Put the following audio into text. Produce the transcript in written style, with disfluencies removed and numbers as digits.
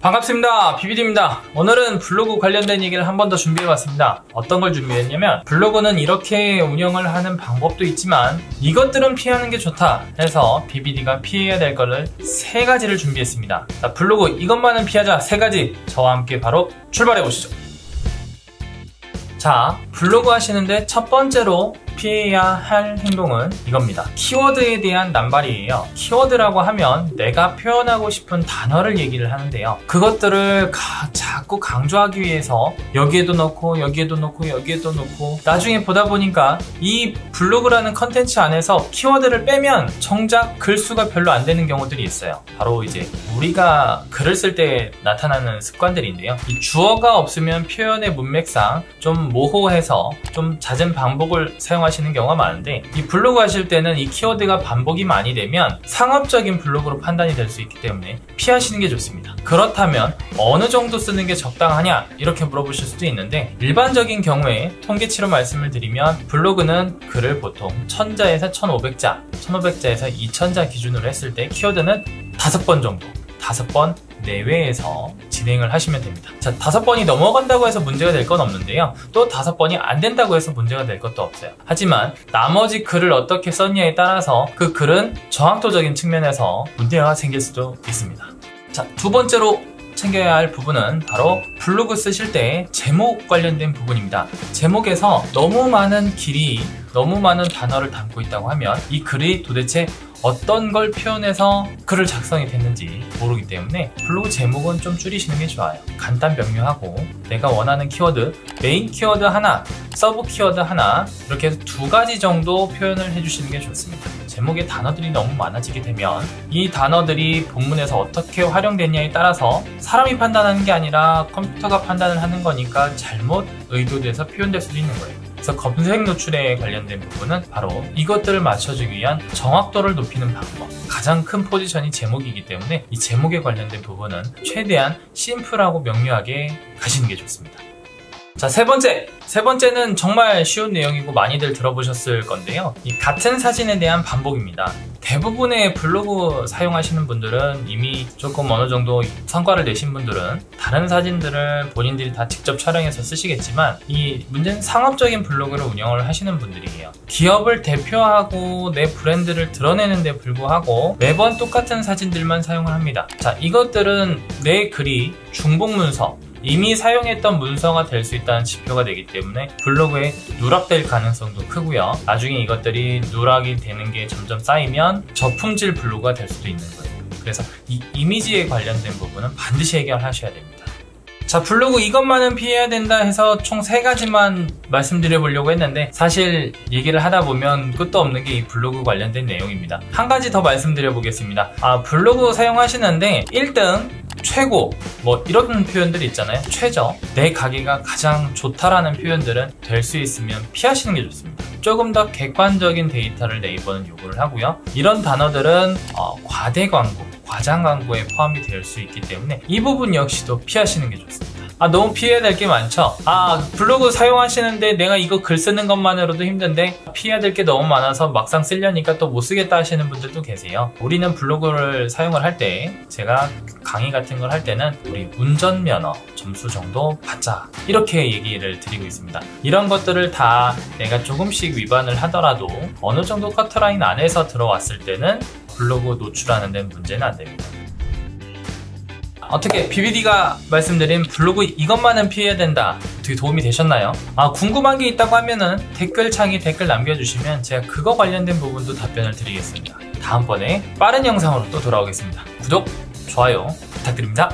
반갑습니다. 비비디입니다. 오늘은 블로그 관련된 얘기를 한 번 더 준비해봤습니다. 어떤 걸 준비했냐면 블로그는 이렇게 운영을 하는 방법도 있지만 이것들은 피하는 게 좋다 해서 비비디가 피해야 될 거를 3가지를 준비했습니다. 자, 블로그 이것만은 피하자 3가지 저와 함께 바로 출발해보시죠. 자, 블로그 하시는데 첫 번째로 피해야 할 행동은 이겁니다. 키워드에 대한 남발이에요. 키워드라고 하면 내가 표현하고 싶은 단어를 얘기를 하는데요. 그것들을 자꾸 강조하기 위해서 여기에도 넣고 여기에도 넣고 여기에도 넣고 나중에 보다 보니까 이 블로그라는 컨텐츠 안에서 키워드를 빼면 정작 글수가 별로 안 되는 경우들이 있어요. 바로 이제 우리가 글을 쓸 때 나타나는 습관들인데요. 이 주어가 없으면 표현의 문맥상 좀 모호해서 좀 잦은 반복을 사용하시는 경우가 많은데 이 블로그 하실 때는 이 키워드가 반복이 많이 되면 상업적인 블로그로 판단이 될 수 있기 때문에 피하시는 게 좋습니다. 그렇다면 어느 정도 쓰는 게 적당하냐 이렇게 물어보실 수도 있는데 일반적인 통계치로 말씀을 드리면 블로그는 글을 보통 1000자에서 1500자, 1500자에서 2000자 기준으로 했을 때 키워드는 5번 정도, 5번 내외에서 진행을 하시면 됩니다. 자, 5번이 넘어간다고 해서 문제가 될 건 없는데요. 또 5번이 안 된다고 해서 문제가 될 것도 없어요. 하지만 나머지 글을 어떻게 썼냐에 따라서 그 글은 정확도적인 측면에서 문제가 생길 수도 있습니다. 자, 두 번째로 챙겨야 할 부분은 바로 블로그 쓰실 때 제목 관련된 부분입니다. 제목에서 너무 많은 길이, 너무 많은 단어를 담고 있다고 하면 이 글이 도대체 어떤 걸 표현해서 글을 작성이 됐는지 모르기 때문에 블로그 제목은 좀 줄이시는 게 좋아요. 간단 명료하고 내가 원하는 키워드, 메인 키워드 하나, 서브 키워드 하나 이렇게 해서 2가지 정도 표현을 해주시는 게 좋습니다. 제목에 단어들이 너무 많아지게 되면 이 단어들이 본문에서 어떻게 활용됐냐에 따라서 사람이 판단하는 게 아니라 컴퓨터가 판단을 하는 거니까 잘못 의도돼서 표현될 수도 있는 거예요. 그래서 검색 노출에 관련된 부분은 바로 이것들을 맞춰주기 위한 정확도를 높이는 방법, 가장 큰 포지션이 제목이기 때문에 이 제목에 관련된 부분은 최대한 심플하고 명료하게 가시는 게 좋습니다. 자, 세 번째는 정말 쉬운 내용이고 많이들 들어보셨을 건데요. 이 같은 사진에 대한 반복입니다. 대부분의 블로그 사용하시는 분들은 이미 조금 어느 정도 성과를 내신 분들은 다른 사진들을 본인들이 다 직접 촬영해서 쓰시겠지만 이 문제는 상업적인 블로그를 운영을 하시는 분들이에요. 기업을 대표하고 내 브랜드를 드러내는 데 불구하고 매번 똑같은 사진들만 사용을 합니다. 자, 이것들은 내 글이 중복 문서, 이미 사용했던 문서가 될 수 있다는 지표가 되기 때문에 블로그에 누락될 가능성도 크고요. 나중에 이것들이 누락이 되는 게 점점 쌓이면 저품질 블로그가 될 수도 있는 거예요. 그래서 이 이미지에 관련된 부분은 반드시 해결하셔야 됩니다. 자, 블로그 이것만은 피해야 된다 해서 총 3가지만 말씀드려보려고 했는데 사실 얘기를 하다 보면 끝도 없는 게 이 블로그 관련된 내용입니다. 한 가지 더 말씀드려보겠습니다. 블로그 사용하시는데 1등, 최고, 뭐 이런 표현들이 있잖아요. 최저, 내 가게가 가장 좋다라는 표현들은 될 수 있으면 피하시는 게 좋습니다. 조금 더 객관적인 데이터를 네이버는 요구를 하고요. 이런 단어들은 과대 광고, 과장 광고에 포함이 될 수 있기 때문에 이 부분 역시도 피하시는 게 좋습니다. 너무 피해야 될 게 많죠? 블로그 사용하시는데 내가 이거 글 쓰는 것만으로도 힘든데 피해야 될 게 너무 많아서 막상 쓰려니까 또 못 쓰겠다 하시는 분들도 계세요. 우리는 블로그를 사용을 할 때 제가 강의 같은 걸 할 때는 우리 운전면허 점수 정도 받자 이렇게 얘기를 드리고 있습니다. 이런 것들을 다 내가 조금씩 위반을 하더라도 어느 정도 커트라인 안에서 들어왔을 때는 블로그 노출하는 데는 문제는 안 됩니다. 어떻게 비비디가 말씀드린 블로그 이것만은 피해야 된다 어떻게 도움이 되셨나요? 궁금한 게 있다고 하면은 댓글창에 댓글 남겨주시면 제가 그거 관련된 부분도 답변을 드리겠습니다. 다음번에 빠른 영상으로 또 돌아오겠습니다. 구독, 좋아요 부탁드립니다.